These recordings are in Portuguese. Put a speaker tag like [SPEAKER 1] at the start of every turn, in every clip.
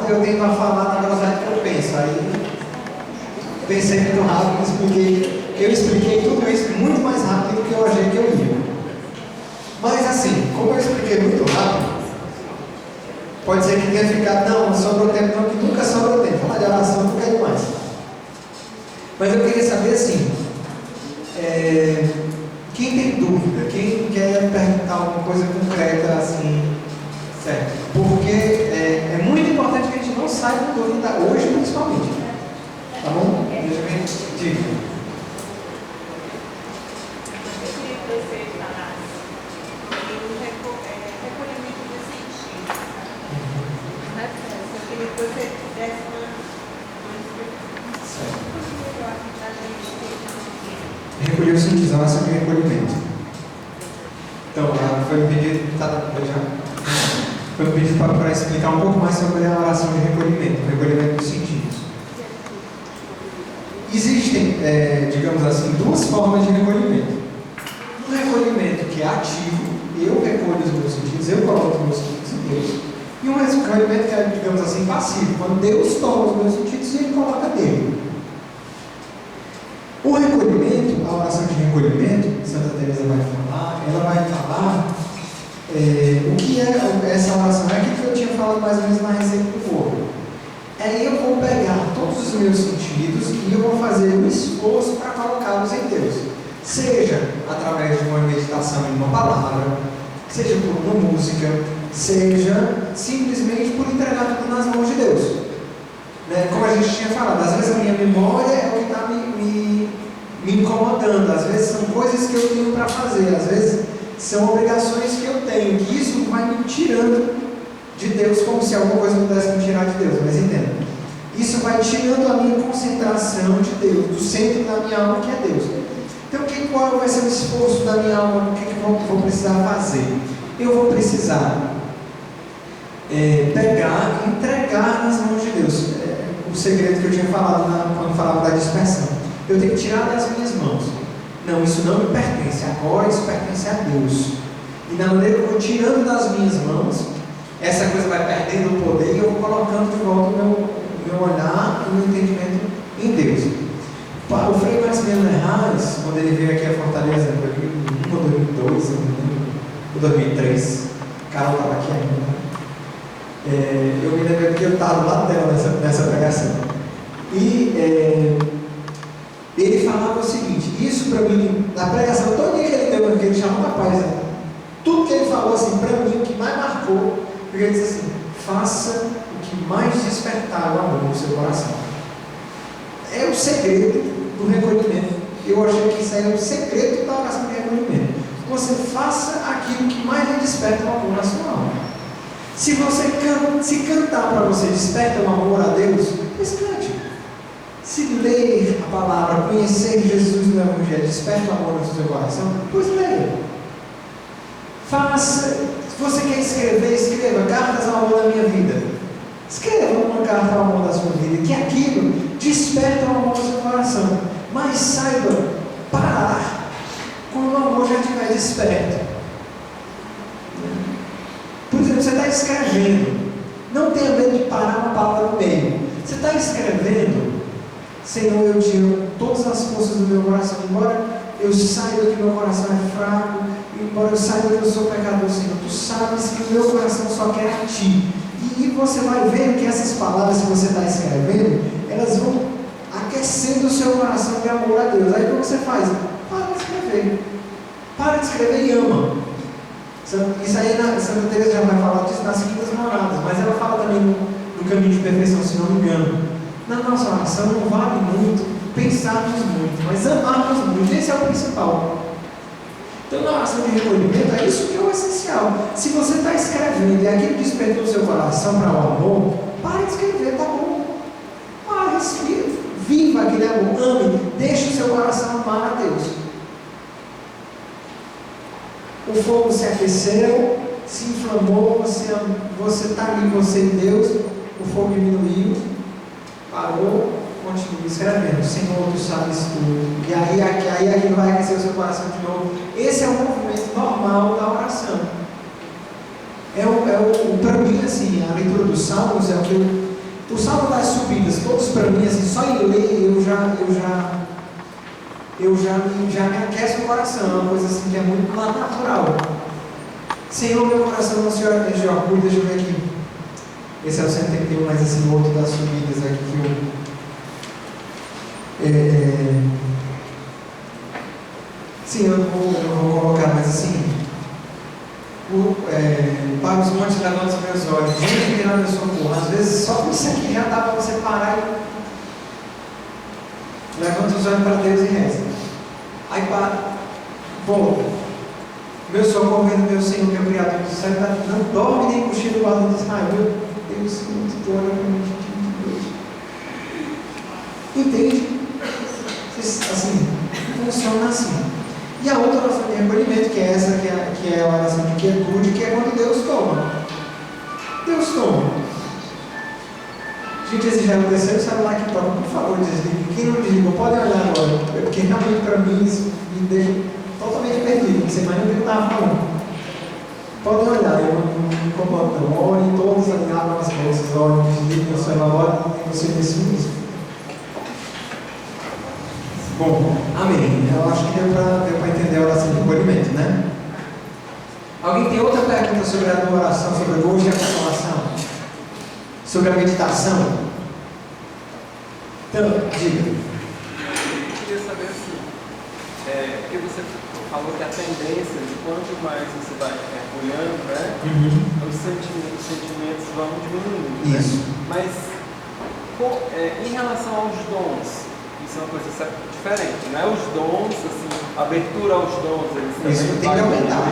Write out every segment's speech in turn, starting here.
[SPEAKER 1] rápido, eu tento a falar na velocidade que eu penso. Aí pensei muito rápido, eu expliquei tudo isso muito mais rápido do que eu achei que eu ia. Mas assim, como eu expliquei muito rápido, pode ser que tenha ficado, não sobrou tempo, não, que nunca sobrou tempo. Falar de oração nunca é demais. Mas eu queria saber assim, quem tem dúvida, quem quer perguntar alguma coisa concreta assim, certo? Porque é muito importante que a gente não saia com dúvida hoje, principalmente. Tá bom? Deixa eu ver. Diga.
[SPEAKER 2] Eu queria que você falasse do recolhimento de sentido. Eu queria que você desse uma explicação.
[SPEAKER 1] Recolher os sentidos, a oração de recolhimento. Então, foi um pedido, foi um pedido para explicar um pouco mais sobre a oração de recolhimento, o recolhimento dos sentidos. Existem, digamos assim, duas formas de recolhimento. Um recolhimento que é ativo, eu recolho os meus sentidos, eu coloco os meus sentidos em Deus. E um recolhimento que é, digamos assim, passivo, quando Deus toma os meus sentidos e Ele coloca dele. O recolhimento, a oração de recolhimento, Santa Teresa vai falar, ela vai falar o que é essa oração. É aquilo que eu tinha falado mais ou menos na receita do bolo. Eu vou pegar todos os meus sentidos e eu vou fazer um esforço para colocá-los em Deus. Seja através de uma meditação em uma palavra, seja por uma música, seja simplesmente por entregar tudo nas mãos de Deus. Como a gente tinha falado, às vezes a minha memória é o que está me incomodando, às vezes são coisas que eu tenho para fazer, às vezes são obrigações que eu tenho, que isso vai me tirando de Deus, como se alguma coisa pudesse me tirar de Deus, mas entenda, isso vai tirando a minha concentração de Deus, do centro da minha alma que é Deus. Então qual vai ser o esforço da minha alma? O que eu vou precisar fazer? Eu vou precisar pegar e entregar nas mãos de Deus. O segredo que eu tinha falado quando falava da dispersão. Eu tenho que tirar das minhas mãos. Não, isso não me pertence. Agora isso pertence a Deus. E na maneira que eu vou tirando das minhas mãos, essa coisa vai perdendo o poder e eu vou colocando de volta o meu olhar e o meu entendimento em Deus. O Frei Maximiliano Herraes, quando ele veio aqui a Fortaleza em 2001 ou 2002, ou 2003, Carol estava aqui ainda. Eu me lembro que eu estava do lado dela nessa pregação. E ele falava o seguinte, isso para mim, na pregação toda que ele deu, que ele chamou rapaz, tudo que ele falou assim, para mim, o que mais marcou, porque ele disse assim, faça o que mais despertar o amor no seu coração. É o segredo do recolhimento. Eu achei que isso aí é o segredo da oração de recolhimento. Você faça aquilo que mais lhe desperta o amor na sua alma. Se cantar para você desperta o amor a Deus, pois cante. Se ler a palavra, conhecer Jesus no Evangelho, desperta o amor no seu coração, pois leia. Faça. Se você quer escrever, escreva cartas ao amor da minha vida. Escreva uma carta ao amor da sua vida, que aquilo desperta o amor do seu coração. Mas saiba parar quando o amor já estiver desperto. Por exemplo, você está escrevendo, não tenha medo de parar uma palavra no meio. Você está escrevendo, Senhor, eu te amo com todas as forças do meu coração, embora eu saiba que meu coração é fraco, embora eu saiba que eu sou pecador, Senhor, tu sabes que o meu coração só quer a ti. E você vai ver que essas palavras que você está escrevendo, elas vão aquecendo o seu coração de amor a Deus. Aí o que você faz? Para de escrever. Para de escrever e ama. Isso aí, Santa Teresa já vai falar disso nas Quintas Moradas, mas ela fala também no Caminho de Perfeição, se não me engano. Na nossa oração não vale muito pensarmos muito, mas amarmos muito. Esse é o principal. Então, na oração de recolhimento, é isso que é o essencial. Se você está escrevendo e aquilo despertou o seu coração para o amor, pare de escrever, tá bom. Pare, respira, viva aquele amor, ame, deixe o seu coração amar a Deus. O fogo se aqueceu, se inflamou, você está ali, você e Deus, o fogo diminuiu, parou, continua escrevendo. Senhor, tu sabes tudo. E aí aquilo vai aquecer o seu coração de novo. Esse é o movimento normal da oração. Para mim, assim, a leitura dos Salmos é o que todos para mim, assim, só em ler já me aquece o coração, é uma coisa assim que é muito natural. Senhor, meu coração não se orgulha de orgulho, deixa eu ver aqui. Esse é o 131, mas esse outro das subidas aqui que eu. Sim, eu vou colocar, mas assim. Para os montes levanta os meus olhos, onde virá meu socorro? Às vezes só com isso aqui já dá para você parar e levanta os olhos para Deus e reza. Aí para, bom, meu socorro vem do meu Senhor, que é o Criador do céu, não dorme nem cochila o guarda de Israel. Meu Deus, Senhor, tu olha para mim de Deus. Entende? Assim, funciona assim. E a outra oração de recolhimento, que é essa, que é a oração de quietude, que é quando Deus toma. Deus toma. Gente, esse já é o terceiro celular que toca. Por favor, desligue. Quem não desligou, pode olhar agora. Porque realmente para mim isso me deixa totalmente perdido. Não sei mais nem o que eu estava falando. Podem olhar, eu não me incomodo não. Olhem todos ali, abram as bolsas, olhem, desliguem o celular, olhem você nesse início. Bom, amém. Eu acho que deu para entender a oração de recolhimento, né? Alguém tem outra pergunta sobre a adoração, sobre hoje a consolação? Sobre a meditação? Então, diga.
[SPEAKER 3] Eu queria saber assim, porque você falou que a tendência de quanto mais você vai olhando, né? Os sentimentos vão diminuindo.
[SPEAKER 1] Isso.
[SPEAKER 3] Né? Mas em relação aos dons, isso é uma coisa diferente, né? Os dons, assim, a abertura aos dons, eles também
[SPEAKER 1] isso tem que aumentar.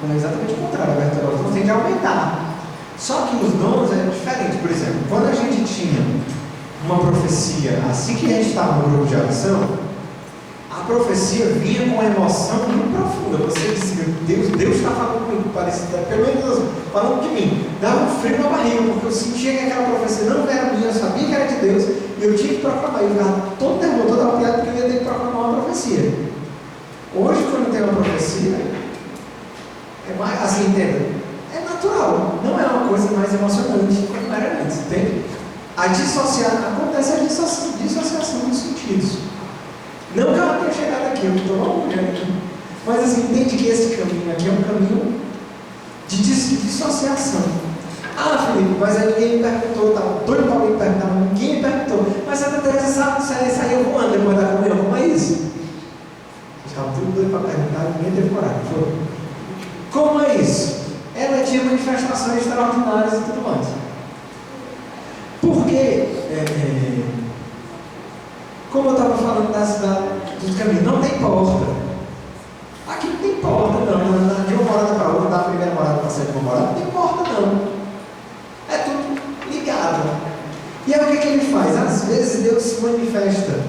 [SPEAKER 1] Não é exatamente o contrário, a abertura aos dons tem que aumentar. Só que os dons é diferente. Por exemplo, quando a gente tinha uma profecia, assim que a gente estava no grupo de oração, a profecia vinha com uma emoção muito profunda. Você dizia, Deus está falando comigo, parecia, pelo menos falando de mim. Dava um frio na barriga, porque eu sentia que aquela profecia não era minha, eu sabia que era de Deus, e eu tinha que proclamar. Eu ficava todo nervoso, todo arrepiado, porque eu ia ter que proclamar uma profecia. Hoje, quando tem uma profecia, é mais, assim, entenda, é natural, não é uma coisa mais emocionante como era antes, entende? Acontece a dissociação dos sentidos. Não que ela tenha chegado aqui, eu estou longe aqui. Mas assim, entende que esse caminho aqui é um caminho de dissociação. Ah, Felipe, mas aí ninguém me perguntou, estava doido para alguém me perguntar, ninguém me perguntou. Mas Santa Teresa sabe que você saiu voando depois da comunhão, como é isso? Estava tudo doido para perguntar, ninguém teve coragem. Foi. Como é isso? Ela tinha manifestações extraordinárias e tudo mais. Porque, como eu estava falando dos caminhos, não tem porta. Aqui não tem porta, não. De uma morada para outra, da primeira morada para a sétima morada, não tem porta, não. É tudo ligado. E aí o que ele faz? Às vezes Deus se manifesta.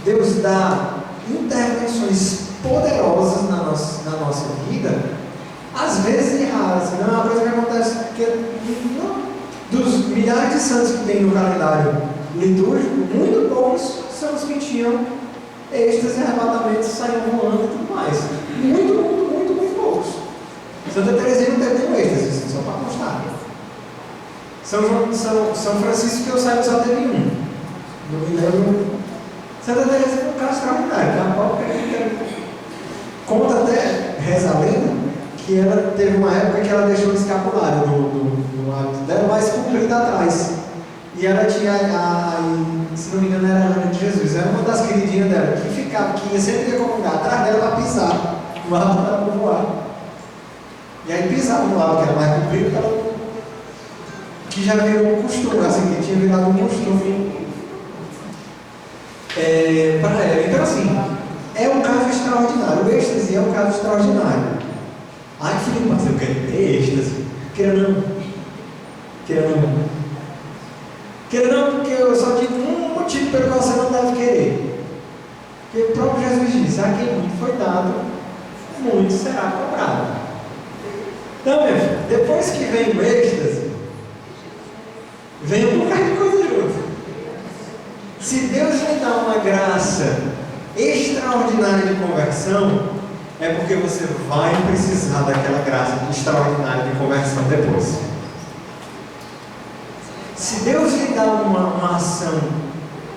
[SPEAKER 1] Deus dá intervenções poderosas na nossa vida, às vezes erradas. Não é uma coisa que acontece porque dos milhares de santos que tem no calendário litúrgico, muito poucos são os que tinham êxtase, arrebatamentos, saíam voando e tudo mais. Muito poucos. Santa Teresinha não teve nenhum êxtase, só para constar. São Francisco, que eu saiba, só teve um. Não me lembro. Santa Teresa foi um caso extraordinário. A própria conta até, reza a lenda, que ela teve uma época que ela deixou o escapulário do hábito dela mais comprido atrás. E ela tinha, se não me engano, era a Ana de Jesus, era uma das queridinhas dela, que ia sempre ia comungar atrás dela para pisar no hábito para não voar. E aí pisava no hábito, que era mais comprido, que já virou um costume, assim, que tinha virado um costume para ela. Então, assim, é um caso extraordinário. O êxtase é um caso extraordinário. Ai, filho, mas eu quero ter êxtase. Queira não, porque eu só digo um motivo pelo qual você não deve querer. Porque o próprio Jesus disse: a quem muito foi dado, muito será cobrado. Então, meu filho, depois que vem o êxtase, vem um bocado de coisa junto. Se Deus lhe dá uma graça extraordinária de conversão, é porque você vai precisar daquela graça extraordinária de conversão depois. Se Deus lhe dá uma ação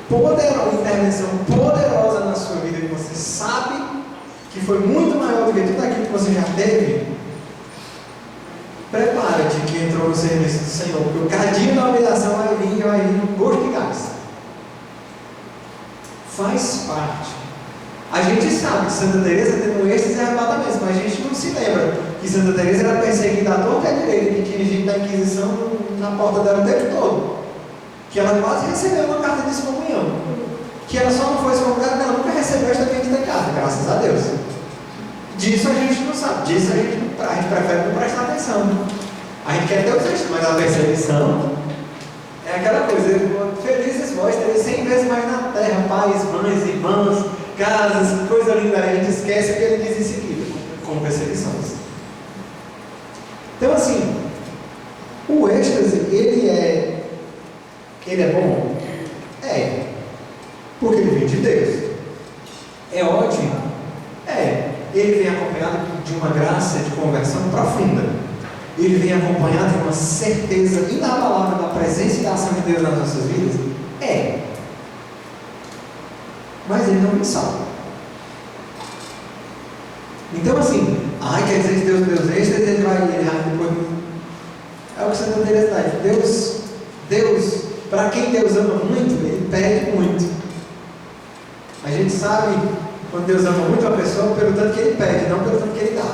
[SPEAKER 1] poderosa, uma intervenção poderosa na sua vida, e você sabe que foi muito maior do que tudo aquilo que você já teve, prepara-te que entrou no serviço do Senhor, porque o cadinho da humilhação vai vir no gosto de gás. Faz parte. A gente sabe que Santa Teresa teve estes arrebatamentos, mas a gente não se lembra que Santa Teresa era perseguida à torta e à direita, que tinha gente da Inquisição na porta dela o tempo todo, que ela quase recebeu uma carta de excomunhão, que ela só não foi excomungada, ela nunca recebeu esta bendita carta, graças a Deus. Disso a gente não sabe, disso a gente prefere não prestar atenção. A gente quer ter os eixos, mas a perseguição é aquela coisa: felizes vós, tereis 100 vezes mais na terra, pais, mães, irmãos, casas, coisa linda. A gente esquece o que ele diz em seguida, como perseguições. Então, assim, o êxtase, ele é bom? É. Porque ele vem de Deus. É ótimo? É. Ele vem acompanhado de uma graça de conversão profunda. Ele vem acompanhado de uma certeza inabalável da presença e da ação de Deus nas nossas vidas? É. Mas ele não me salva. Então, assim, quer dizer que Deus deu êxtase, ele vai depois. É o que Santa Teresa diz. Deus, para quem Deus ama muito, ele pede muito. A gente sabe quando Deus ama muito a pessoa pelo tanto que ele pede, não pelo tanto que ele dá.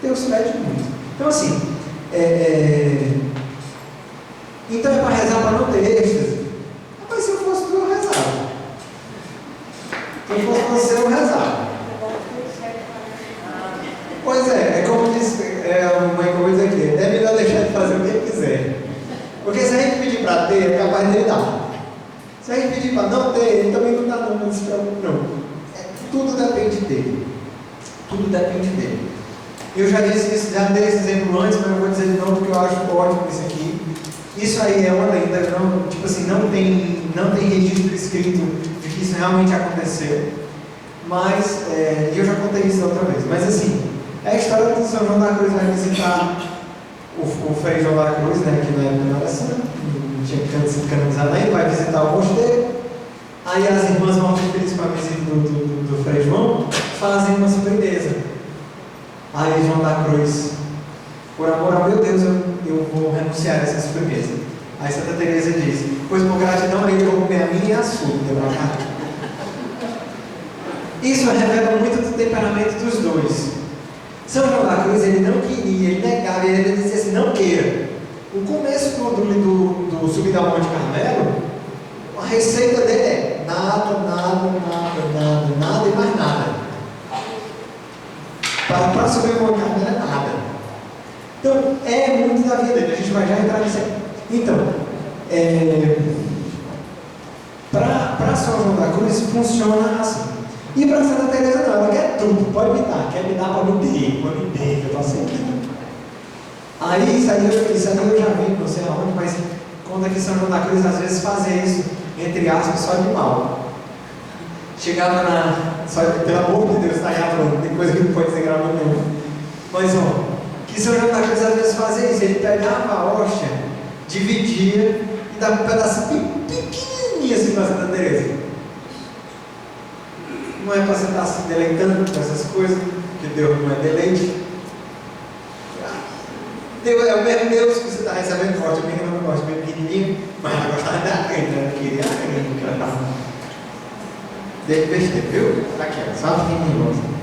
[SPEAKER 1] Deus pede muito. Então, assim, então é para rezar para não ter êxtase. Mas se eu fosse tu, eu rezava. Se eu fosse você, eu rezava. Pois é como diz uma coisa aqui: é melhor deixar de fazer o que ele quiser. Porque se a gente pedir para ter, é capaz dele dar. Se a gente pedir para não ter, ele também não dá, não se preocupe, não. Tudo depende dele. Tudo depende dele. Eu já disse isso, já dei esse exemplo antes, mas eu vou dizer de novo porque eu acho ótimo isso aqui. Isso aí é uma lenda, não tem registro escrito de que isso realmente aconteceu. Mas, eu já contei isso outra vez. Mas assim, é a história do São João da Cruz vai visitar o Frei João da Cruz, né, que na época não era santo, não tinha sido canonizado ainda, vai visitar o mosteiro. Aí as irmãs vão felizes com a visita do Frei João, fazem uma surpresa. Aí João da Cruz, por amor ao meu Deus, eu vou renunciar a essa sobremesa. Aí Santa Teresa diz: pois por gratidão eu vou comer a minha e a sua. Isso revela muito do temperamento dos dois. São João da Cruz, ele não queria, ele negava, ele dizia assim: não queira. O começo do subir da Monte Carmelo, a receita dele é nada e mais nada. Para subir o Monte Carmelo é nada. Então, é muito da vida dele. A gente vai já entrar nisso aí. Então, para São João da Cruz funciona assim. E para Santa Teresa não, ela quer tudo, pode me dar, quer me dar para me ter, eu estou aceitando. Aí isso aí eu já vi, não sei aonde, mas conta que São João da Cruz às vezes fazia isso, entre aspas, só de mal. Chegava pelo amor de Deus, está gravando, tem coisa que não pode ser gravando nenhuma. Mas que São João da Cruz às vezes fazia isso, ele pegava a hóstia, dividia e dava um pedacinho pequenininho assim para Santa Teresa. Não é para você estar se deleitando com essas coisas, porque Deus não é deleite. Deus é o mesmo Deus que você está recebendo, gosta bem, não gosta bem pequenininho, mas ela gostava da crente, ela queria a crente que ela estava. Deve besteira, viu? Aqui, só pequenininho.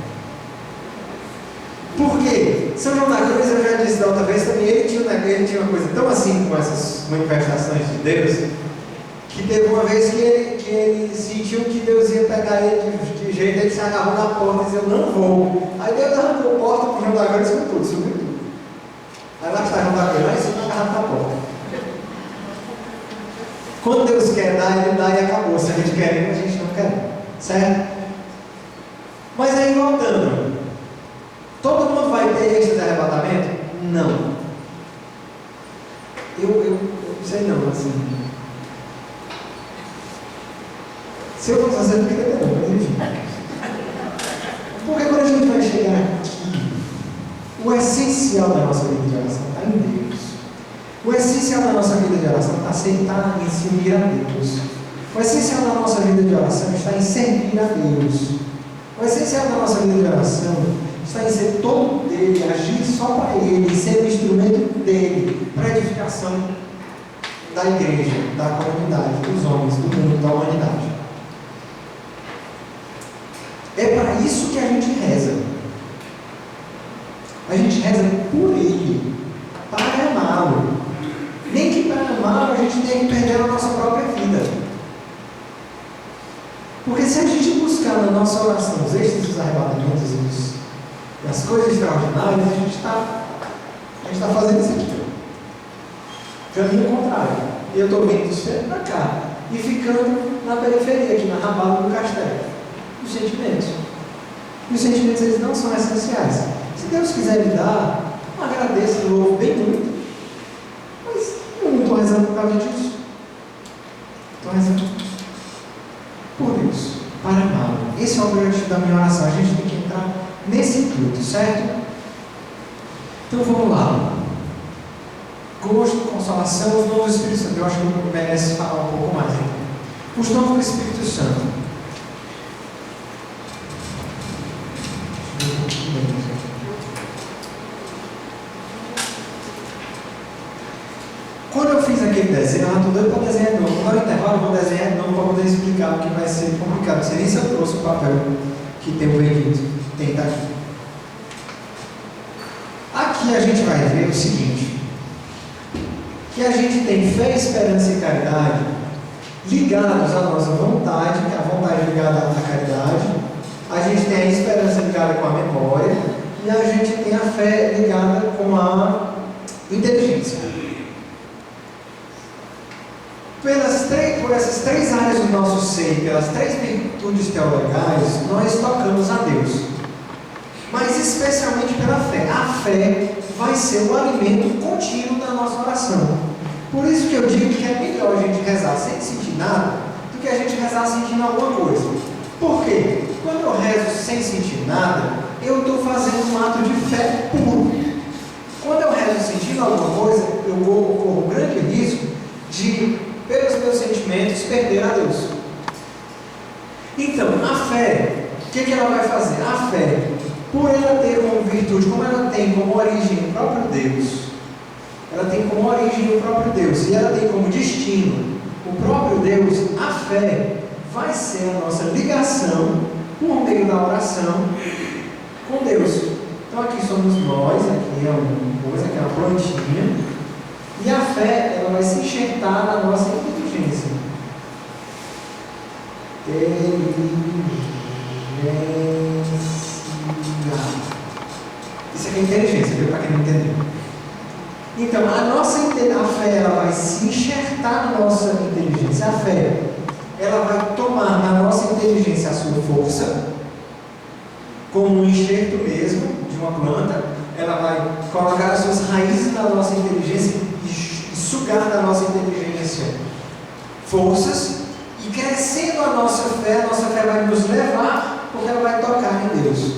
[SPEAKER 1] Por quê? São João da Cruz, eu já disse da outra vez também, ele tinha uma coisa tão assim com essas manifestações de Deus, que teve uma vez que ele sentiu que Deus ia pegar ele de jeito, ele se agarrou na porta e disse: eu não vou. Aí Deus arrancou a porta para o João da Cruz e subiu tudo. Aí lá está João da Cruz, lá em cima agarrado na porta. Quando Deus quer dar, ele dá e acabou. Se a gente quer, a gente não quer. Certo? Mas aí voltando, todo mundo vai ter êxtase de arrebatamento? Não. Eu sei não, assim. Se eu fosse fazer, não queria ter não, mas enfim. Porque quando a gente vai chegar aqui, o essencial da nossa vida de oração está em Deus. O essencial da nossa vida de oração está em se unir a Deus. O essencial da nossa vida de oração está em servir a Deus. O essencial da nossa vida de oração está em ser todo dele, agir só para ele, ser o instrumento dele para a edificação da igreja, da comunidade, dos homens, do mundo, da humanidade. É para isso que a gente reza. A gente reza por ele, para amá-lo. Nem que para amá-lo a gente tenha que perder a nossa própria vida. Porque se a gente buscar na nossa oração os êxtases dos arrebatamentos e as coisas extraordinárias, a gente está fazendo isso aqui. Caminho contrário. E eu estou vindo do centro para cá e ficando na periferia, aqui na rabada do castelo. Os sentimentos. E os sentimentos, eles não são essenciais. Se Deus quiser me dar, agradeço, louvo bem muito. Mas eu não estou rezando por causa disso. Estou rezando por Deus, para amá-lo. Esse é o objetivo da minha oração. A gente tem que entrar nesse intuito, certo? Então vamos lá. Gosto, consolação, os dons do Espírito Santo. Eu acho que merece falar um pouco mais. Então. Os dons do Espírito Santo. Quando eu fiz aquele desenho, eu estou doido para desenhar de novo. Agora no intervalo eu vou desenhar de novo para poder explicar, porque vai ser complicado. Não sei nem se eu trouxe o papel que tem o bem-vindo. Tem, tá aqui. Aqui a gente vai ver o seguinte: que a gente tem fé, esperança e caridade ligados à nossa vontade, que é a vontade ligada à caridade. A gente tem a esperança ligada com a memória. E a gente tem a fé ligada com a inteligência. Por essas três áreas do nosso ser, pelas três virtudes teologais, nós tocamos a Deus. Mas especialmente pela fé. A fé vai ser o alimento contínuo da nossa oração. Por isso que eu digo que é melhor a gente rezar sem sentir nada do que a gente rezar sentindo alguma coisa. Por quê? Quando eu rezo sem sentir nada, eu estou fazendo um ato de fé puro. Quando eu rezo sentindo alguma coisa, eu corro um grande risco de, pelos meus sentimentos, perder a Deus. Então, a fé, o que ela vai fazer? A fé, por ela ter como virtude, como ela tem como origem o próprio Deus, ela tem como origem o próprio Deus, e ela tem como destino o próprio Deus, a fé vai ser a nossa ligação, por meio da oração, com Deus. Então aqui somos nós, aqui é uma coisa, aqui é uma plantinha, e a fé, ela vai se enxertar na nossa inteligência. Isso aqui é inteligência, viu? Para quem não entendeu. Então, a fé, ela vai se enxertar na nossa inteligência. A fé, ela vai tomar na nossa inteligência a sua força, como um enxerto mesmo de uma planta. Ela vai colocar as suas raízes na nossa inteligência e sugar da nossa inteligência forças, e crescendo a nossa fé vai nos levar, porque ela vai tocar em Deus.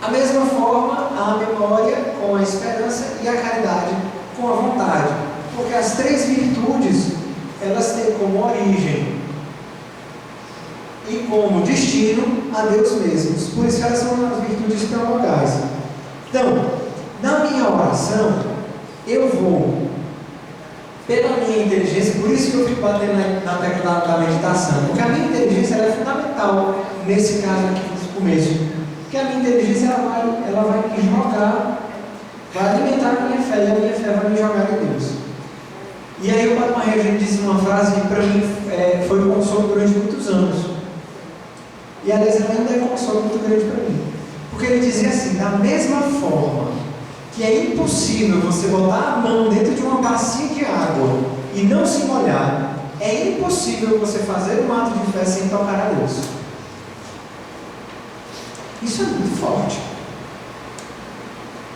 [SPEAKER 1] A mesma forma, a memória com a esperança e a caridade com a vontade, porque as três virtudes, elas têm como origem e como destino a Deus mesmo. Por isso elas são as virtudes teologais. Então, na minha oração, eu vou, pela minha inteligência, por isso que eu fico batendo na tecla da meditação, porque a minha inteligência ela é fundamental nesse caso aqui no começo. Porque a minha inteligência ela vai me jogar, vai alimentar a minha fé, e a minha fé vai me jogar em Deus. E aí o Padre Maria disse uma frase que para mim foi um consolo durante muitos anos. E aliás ela ainda é um consolo muito grande para mim. Porque ele dizia assim: da mesma forma que é impossível você botar a mão dentro de uma bacia de água e não se molhar, é impossível você fazer um ato de fé sem tocar a Deus. Isso é muito forte.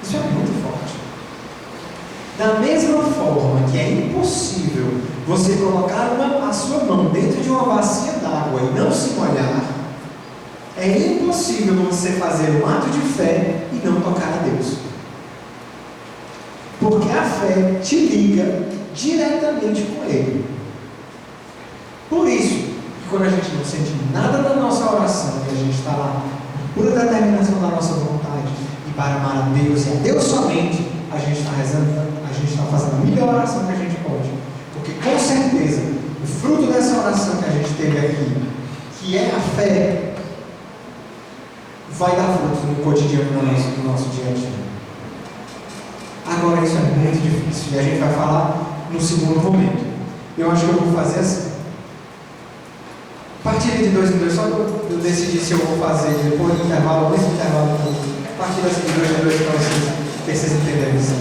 [SPEAKER 1] Isso é muito forte. Da mesma forma que é impossível você colocar a sua mão dentro de uma bacia d'água e não se molhar, é impossível você fazer um ato de fé e não tocar a Deus. Porque a fé te liga diretamente com Ele. Por isso, que quando a gente não sente nada da nossa oração, e a gente está lá, por pura determinação da nossa vontade, e para amar a Deus e a Deus somente, a gente está rezando, a gente está fazendo a melhor oração que a gente pode. Porque com certeza, o fruto dessa oração que a gente teve aqui, que é a fé, vai dar frutos no cotidiano do nosso dia a dia. Agora isso é muito difícil e a gente vai falar no segundo momento. Eu acho que eu vou fazer assim. Partilha de 2 em 2, só eu decidir se eu vou fazer depois do intervalo ou nesse intervalo. Partilha assim de 2 em 2 para vocês entenderem isso.